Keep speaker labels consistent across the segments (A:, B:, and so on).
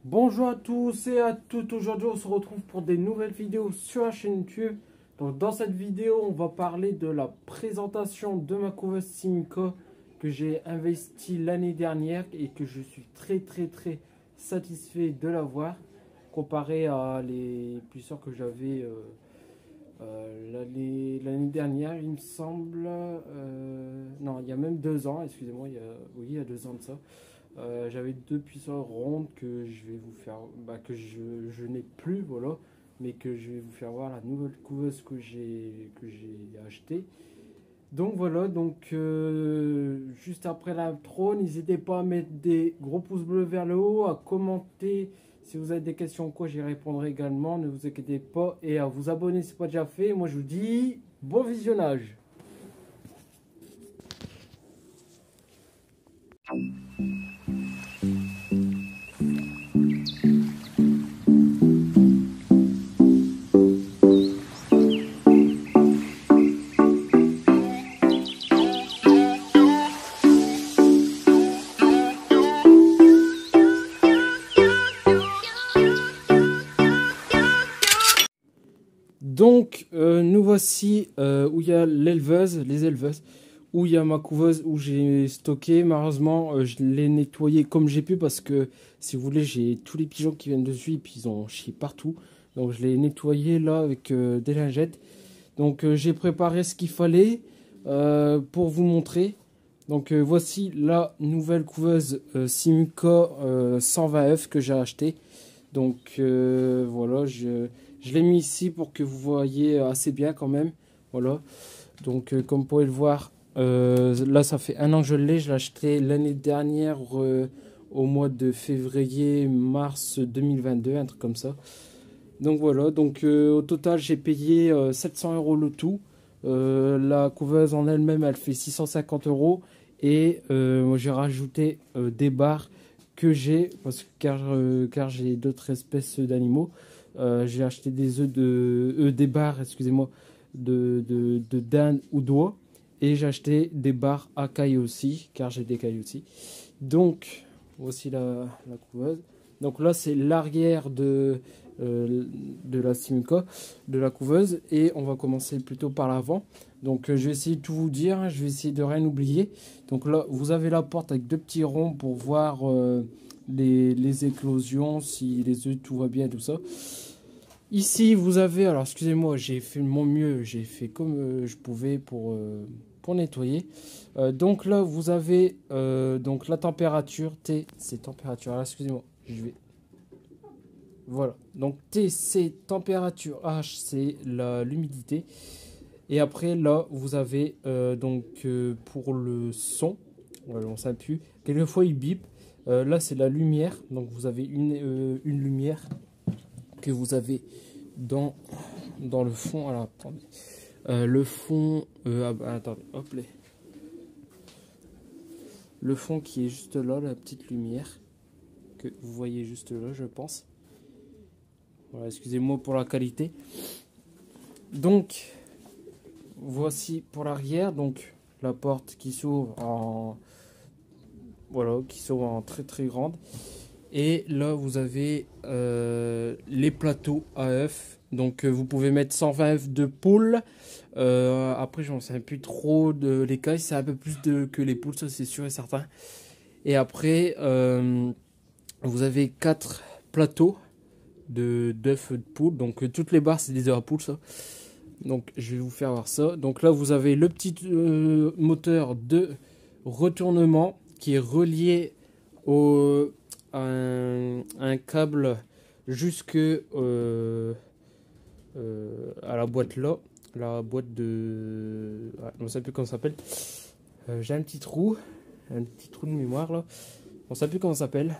A: Bonjour à tous et à toutes, aujourd'hui on se retrouve pour des nouvelles vidéos sur la chaîne YouTube. Donc dans cette vidéo on va parler de la présentation de ma couveuse Simcoe que j'ai investi l'année dernière et que je suis très satisfait de l'avoir comparé à les plusieurs que j'avais l'année dernière, il me semble. Non, il y a même 2 ans, excusez-moi, oui, il y a 2 ans de ça. J'avais deux puissants rondes que je vais vous faire, que je n'ai plus, voilà, mais que je vais vous faire voir la nouvelle couveuse que j'ai achetée. Donc voilà, donc juste après l'intro, n'hésitez pas à mettre des gros pouces bleus vers le haut, à commenter si vous avez des questions ou quoi, j'y répondrai également, ne vous inquiétez pas, et à vous abonner si ce n'est pas déjà fait. Moi je vous dis bon visionnage. Donc, nous voici où il y a les éleveuses, où il y a ma couveuse, où j'ai stocké. Malheureusement, je l'ai nettoyé comme j'ai pu parce que, si vous voulez, j'ai tous les pigeons qui viennent dessus et puis ils ont chié partout. Donc, je l'ai nettoyé là avec des lingettes. Donc, j'ai préparé ce qu'il fallait pour vous montrer. Donc, voici la nouvelle couveuse Simcoe 120 œufs que j'ai acheté. Donc, voilà, je l'ai mis ici pour que vous voyez assez bien quand même. Voilà. Donc comme vous pouvez le voir, là ça fait 1 an que je l'ai. Je l'ai acheté l'année dernière au mois de février-mars 2022, un truc comme ça. Donc voilà. Donc au total j'ai payé 700 € le tout. La couveuse en elle-même elle fait 650 €. Et moi j'ai rajouté des barres que j'ai car j'ai d'autres espèces d'animaux. J'ai acheté des des barres, excusez-moi, de dinde ou d'oie. Et j'ai acheté des barres à cailles aussi, car j'ai des cailles aussi. Donc, voici la couveuse. Donc là, c'est l'arrière de la Simcoe, de la couveuse. Et on va commencer plutôt par l'avant. Donc, je vais essayer de tout vous dire. Hein, je vais essayer de rien oublier. Donc là, vous avez la porte avec 2 petits ronds pour voir les éclosions, si les œufs, tout va bien, tout ça. Ici, vous avez, alors excusez-moi, j'ai fait mon mieux, j'ai fait comme je pouvais pour nettoyer. Donc là, vous avez donc la température, T, c'est température. Alors excusez-moi, je vais. Voilà, donc T, c'est température, H, c'est l'humidité. Et après, là, vous avez pour le son, voilà, on s'appuie. Quelquefois, il bip. Là, c'est la lumière. Donc, vous avez une lumière que vous avez dans le fond. Alors, attendez. Le fond. Attendez, hop là. Le fond qui est juste là, la petite lumière. Que vous voyez juste là, je pense. Voilà, excusez-moi pour la qualité. Donc. Voici pour l'arrière, donc la porte qui s'ouvre en très grande. Et là vous avez les plateaux à œufs. Donc vous pouvez mettre 120 œufs de poule. Après j'en sais plus trop de l'écaille, c'est un peu plus que les poules, ça c'est sûr et certain. Et après vous avez 4 plateaux d'œufs de poule. Donc toutes les barres c'est des œufs à poule ça. Donc je vais vous faire voir ça. Donc là vous avez le petit moteur de retournement qui est relié à un câble jusque à la boîte là. La boîte de... Ah, on ne sait plus comment ça s'appelle. J'ai un petit trou de mémoire là. On ne sait plus comment ça s'appelle.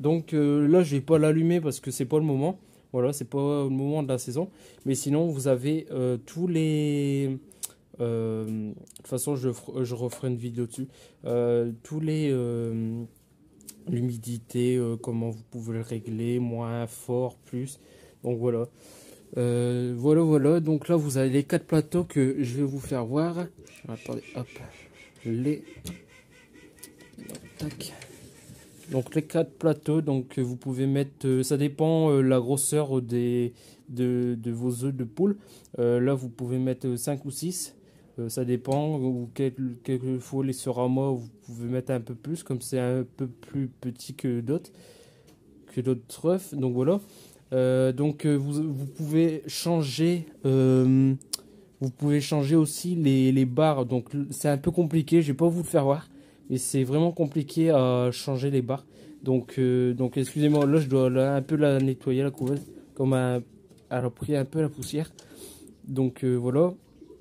A: Donc là je vais pas l'allumer parce que c'est pas le moment. Voilà, c'est pas le moment de la saison. Mais sinon, vous avez tous les... de toute façon, je referai une vidéo dessus. Tous les... l'humidité, comment vous pouvez le régler, moins fort, plus. Donc voilà. Voilà. Donc là, vous avez les 4 plateaux que je vais vous faire voir. Attendez, hop. Tac. Donc les 4 plateaux, donc vous pouvez mettre, ça dépend la grosseur de vos œufs de poule. Là vous pouvez mettre 5 ou 6. Ça dépend, ou quelquefois les Sorama, vous pouvez mettre un peu plus, comme c'est un peu plus petit que d'autres œufs. Donc voilà. Vous pouvez changer, aussi les barres. Donc c'est un peu compliqué, je vais pas vous le faire voir, mais c'est vraiment compliqué à changer les barres. Donc excusez-moi, là je dois un peu la nettoyer la couveuse, comme elle a pris un peu la poussière. Donc voilà.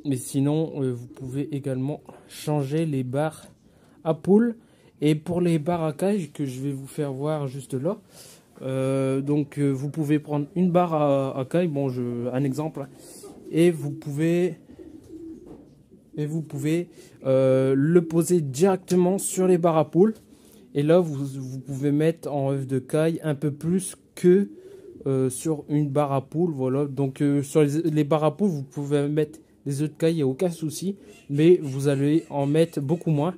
A: Mais sinon, vous pouvez également changer les barres à poule. Et pour les barres à cage que je vais vous faire voir juste là, vous pouvez prendre une barre à caille, bon, un exemple, et vous pouvez le poser directement sur les barres à poule. Et là, vous pouvez mettre en œuf de caille un peu plus que sur une barre à poule. Voilà. Donc sur les barres à poule, vous pouvez mettre des œufs de caille, il n'y a aucun souci, mais vous allez en mettre beaucoup moins.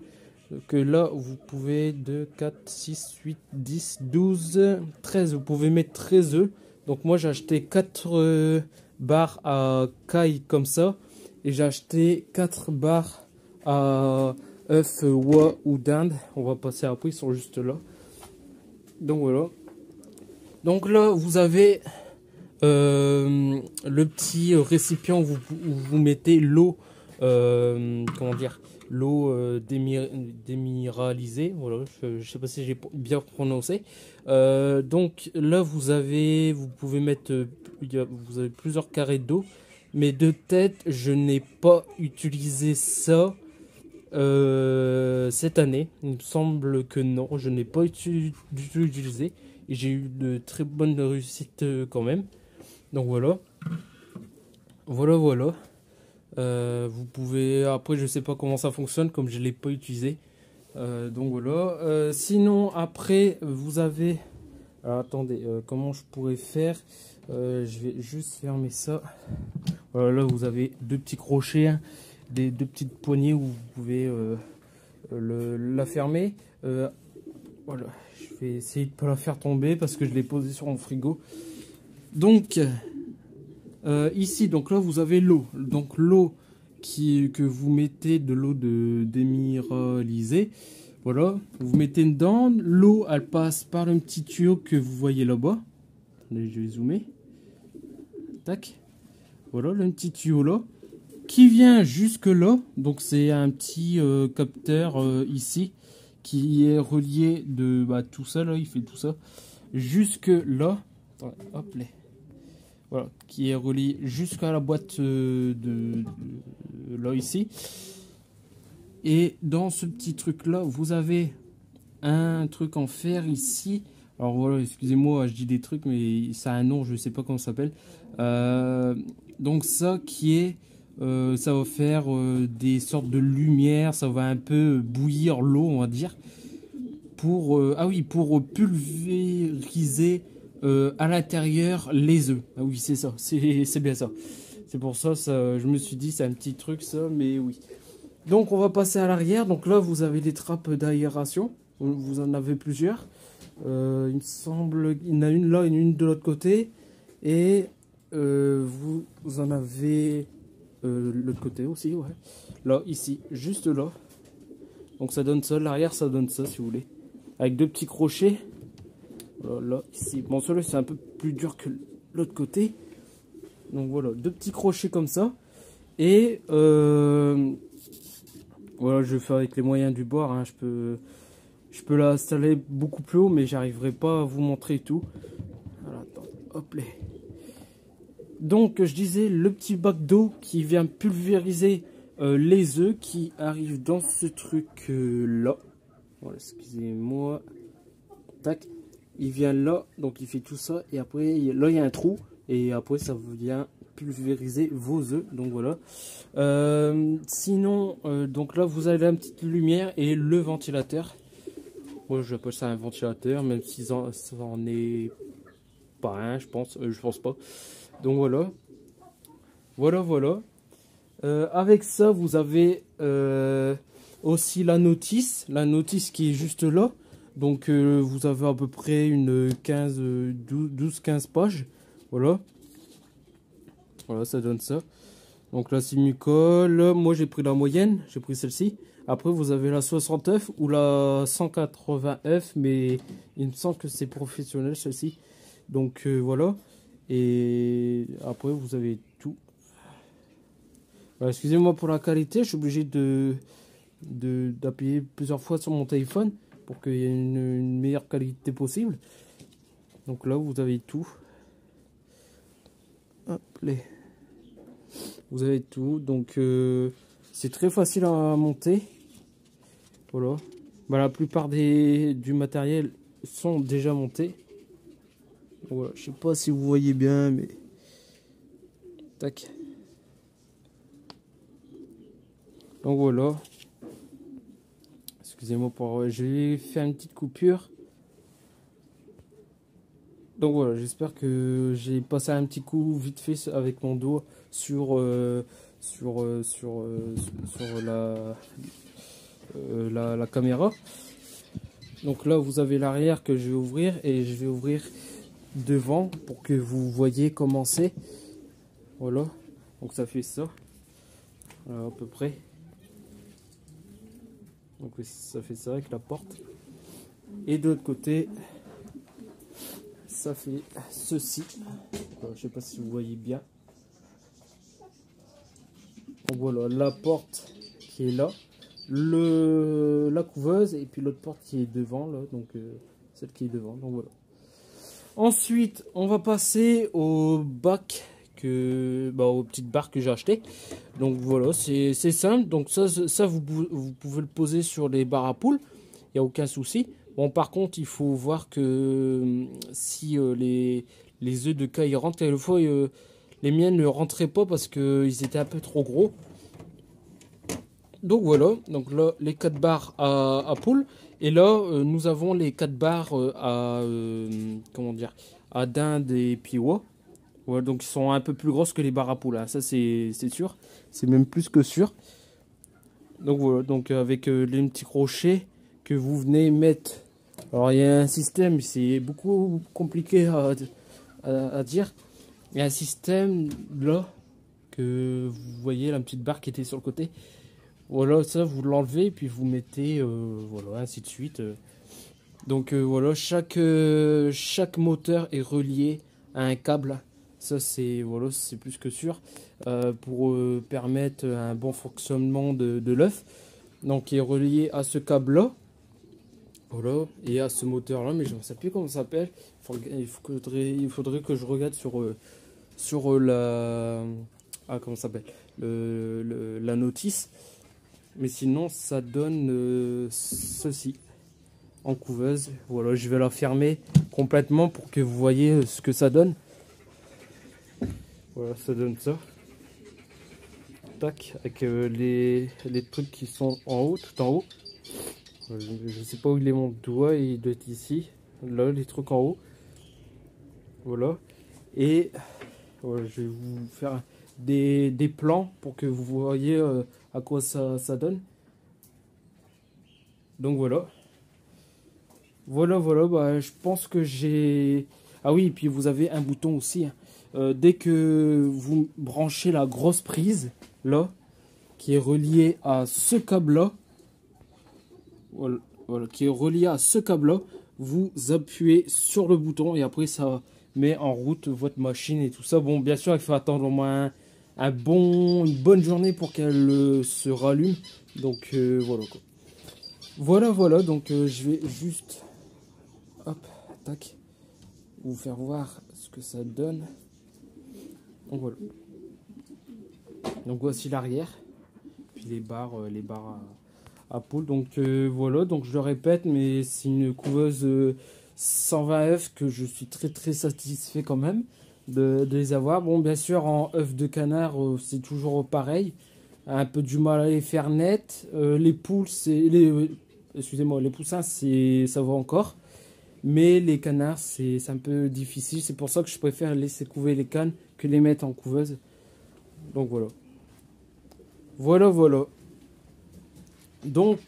A: Que là, vous pouvez 2, 4, 6, 8, 10, 12, 13. Vous pouvez mettre 13 œufs. Donc moi, j'ai acheté 4 barres à caille comme ça. Et j'ai acheté 4 barres à œufs oie ou dinde. On va passer après, ils sont juste là. Donc voilà. Donc là, vous avez le petit récipient où vous mettez l'eau. Comment dire, l'eau déminéralisée, voilà, je sais pas si j'ai bien prononcé. Donc là vous pouvez mettre, vous avez plusieurs carrés d'eau, mais de tête je n'ai pas utilisé ça cette année. Il me semble que non, je n'ai pas du tout utilisé et j'ai eu de très bonnes réussites quand même. Donc voilà. Vous pouvez, après je sais pas comment ça fonctionne comme je l'ai pas utilisé. Donc voilà. Sinon après vous avez, alors, attendez, comment je pourrais faire, je vais juste fermer ça. Voilà, là vous avez 2 petits crochets, hein, 2 petites poignées où vous pouvez la fermer. Voilà, je vais essayer de pas la faire tomber parce que je l'ai posée sur mon frigo. Donc ici, donc là vous avez l'eau. Donc l'eau que vous mettez, de l'eau déminéralisée. Voilà, vous mettez dedans. L'eau elle passe par le petit tuyau que vous voyez là-bas. Attendez, je vais zoomer. Tac. Voilà le petit tuyau là qui vient jusque là. Donc c'est un petit capteur ici qui est relié de tout ça là. Il fait tout ça jusque là. Attendez, hop là. Voilà, qui est relié jusqu'à la boîte là ici. Et dans ce petit truc là, vous avez un truc en fer ici. Alors voilà, excusez-moi, je dis des trucs, mais ça a un nom, je ne sais pas comment ça s'appelle. Donc ça qui est, ça va faire des sortes de lumière, ça va un peu bouillir l'eau, on va dire, pour pour pulvériser à l'intérieur les œufs. Ah oui, c'est ça, c'est bien ça. C'est pour ça, je me suis dit c'est un petit truc ça, mais oui. Donc on va passer à l'arrière. Donc là vous avez des trappes d'aération. Vous en avez plusieurs. Il me semble qu'il y en a une là et une de l'autre côté. Et vous en avez l'autre côté aussi, ouais. Là, ici, juste là. Donc ça donne ça. L'arrière ça donne ça si vous voulez. Avec 2 petits crochets. Là, ici. Bon, celui-là c'est un peu plus dur que l'autre côté. Donc voilà, 2 petits crochets comme ça. Et voilà, je vais faire avec les moyens du bord. Hein. Je peux l'installer beaucoup plus haut, mais j'arriverai pas à vous montrer tout. Voilà, attends, hop là. Donc, je disais, le petit bac d'eau qui vient pulvériser les œufs qui arrivent dans ce truc là. Voilà, excusez-moi. Tac. Il vient là, donc il fait tout ça. Et après, là, il y a un trou. Et après, ça vient pulvériser vos œufs. Donc voilà. Sinon, donc là, vous avez la petite lumière et le ventilateur. Moi, j'appelle ça un ventilateur, même si ça en est pas un, je pense pas. Donc voilà. Voilà. Avec ça, vous avez aussi la notice qui est juste là. Donc vous avez à peu près une 15, 12-15 pages. Voilà. Voilà, ça donne ça. Donc la Simicole, moi j'ai pris la moyenne, j'ai pris celle-ci. Après vous avez la 60F ou la 180F, mais il me semble que c'est professionnel celle-ci. Donc voilà. Et après vous avez tout. Voilà, excusez-moi pour la qualité, je suis obligé d'appuyer plusieurs fois sur mon téléphone pour qu'il y ait une meilleure qualité possible. Donc là vous avez tout. Hop, vous avez tout, donc c'est très facile à monter. Voilà. Bah, la plupart du matériel sont déjà montés. Voilà. Je sais pas si vous voyez bien, mais tac. Donc voilà. Excusez-moi pour, je vais faire une petite coupure. Donc voilà, j'espère que j'ai passé un petit coup vite fait avec mon doigt sur la caméra. Donc là vous avez l'arrière que je vais ouvrir et je vais ouvrir devant pour que vous voyez comment c'est. Voilà, donc ça fait ça. Voilà, à peu près. Donc ça fait ça avec la porte. Et de l'autre côté, ça fait ceci. Voilà, je sais pas si vous voyez bien. Donc voilà, la porte qui est là, la couveuse et puis l'autre porte qui est devant là, donc celle qui est devant. Donc voilà. Ensuite, on va passer au bac aux petites barres que j'ai acheté. Donc voilà, c'est simple. Donc ça vous pouvez le poser sur les barres à poules, il n'y a aucun souci. Bon, par contre, il faut voir que si les œufs de caille rentrent, et fois les miennes ne rentraient pas parce qu'ils étaient un peu trop gros. Donc voilà, donc là les 4 barres à poule. Et là nous avons les 4 barres comment dire, à dinde et piwa. Voilà, donc ils sont un peu plus grosses que les barres à poule, hein. Ça c'est sûr, c'est même plus que sûr. Donc voilà, donc avec les petits crochets que vous venez mettre. Alors il y a un système, c'est beaucoup compliqué à dire. Il y a un système là que vous voyez, la petite barre qui était sur le côté. Voilà, ça vous l'enlevez puis vous mettez, voilà, ainsi de suite. Donc voilà, chaque moteur est relié à un câble. Ça c'est voilà, c'est plus que sûr pour permettre un bon fonctionnement de l'œuf. Donc il est relié à ce câble là. Voilà, et à ce moteur là, mais je ne sais plus comment ça s'appelle. Il faudrait que je regarde sur la comment ça s'appelle, la notice. Mais sinon ça donne ceci en couveuse. Voilà, je vais la fermer complètement pour que vous voyez ce que ça donne. Voilà, ça donne ça. Tac, avec les trucs qui sont en haut, tout en haut. Je sais pas où il est mon doigt, il doit être ici. Là, les trucs en haut. Voilà. Et voilà, je vais vous faire des plans pour que vous voyez à quoi ça donne. Donc voilà. Voilà, bah, je pense que j'ai... Ah oui, et puis vous avez un bouton aussi, hein. Dès que vous branchez la grosse prise, là, qui est reliée à ce câble-là, voilà, qui est relié à ce câble-là, vous appuyez sur le bouton et après ça met en route votre machine et tout ça. Bon, bien sûr, il faut attendre au moins une bonne journée pour qu'elle se rallume. Donc voilà quoi. Voilà, donc je vais juste, hop, tac, vous faire voir ce que ça donne. Donc voilà. Donc voici l'arrière, puis les barres à poule. Donc voilà, donc je le répète, mais c'est une couveuse 120 œufs que je suis très satisfait quand même de les avoir. Bon, bien sûr, en œufs de canard, c'est toujours pareil. Un peu du mal à les faire net. Les poules, excusez-moi, les poussins, ça va encore. Mais les canards, c'est un peu difficile. C'est pour ça que je préfère laisser couver les cannes que les mettre en couveuse. Donc voilà. Voilà. Donc,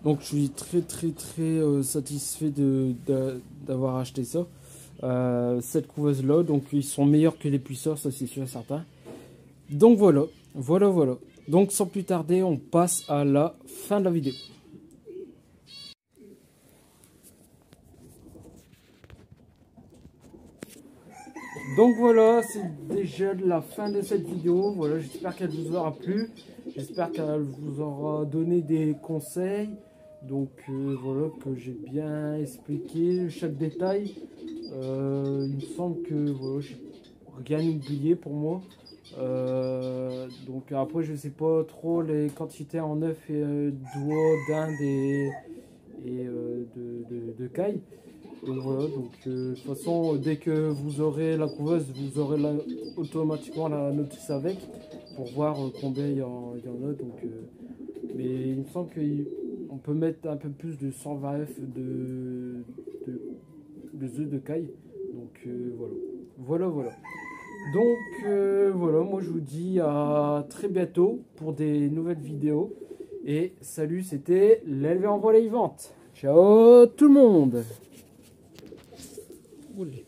A: Donc je suis très satisfait d'avoir acheté ça. Cette couveuse là, donc ils sont meilleurs que les puisseurs, ça c'est sûr et certain. Donc voilà. Donc sans plus tarder, on passe à la fin de la vidéo. Donc voilà, c'est déjà la fin de cette vidéo. Voilà, j'espère qu'elle vous aura plu. J'espère qu'elle vous aura donné des conseils. Donc voilà, que j'ai bien expliqué chaque détail. Il me semble que voilà, j'ai rien oublié pour moi. Donc après, je sais pas trop les quantités en œufs et d'oie, d'Inde et de caille. Donc voilà, donc de toute façon, dès que vous aurez la couveuse, vous aurez automatiquement la notice avec pour voir combien il y en a. Donc, mais il me semble qu'on peut mettre un peu plus de 120 F de œufs de caille. Donc voilà. Donc voilà, moi je vous dis à très bientôt pour des nouvelles vidéos. Et salut, c'était l'éleveur en volaille vente. Ciao tout le monde. Oulé.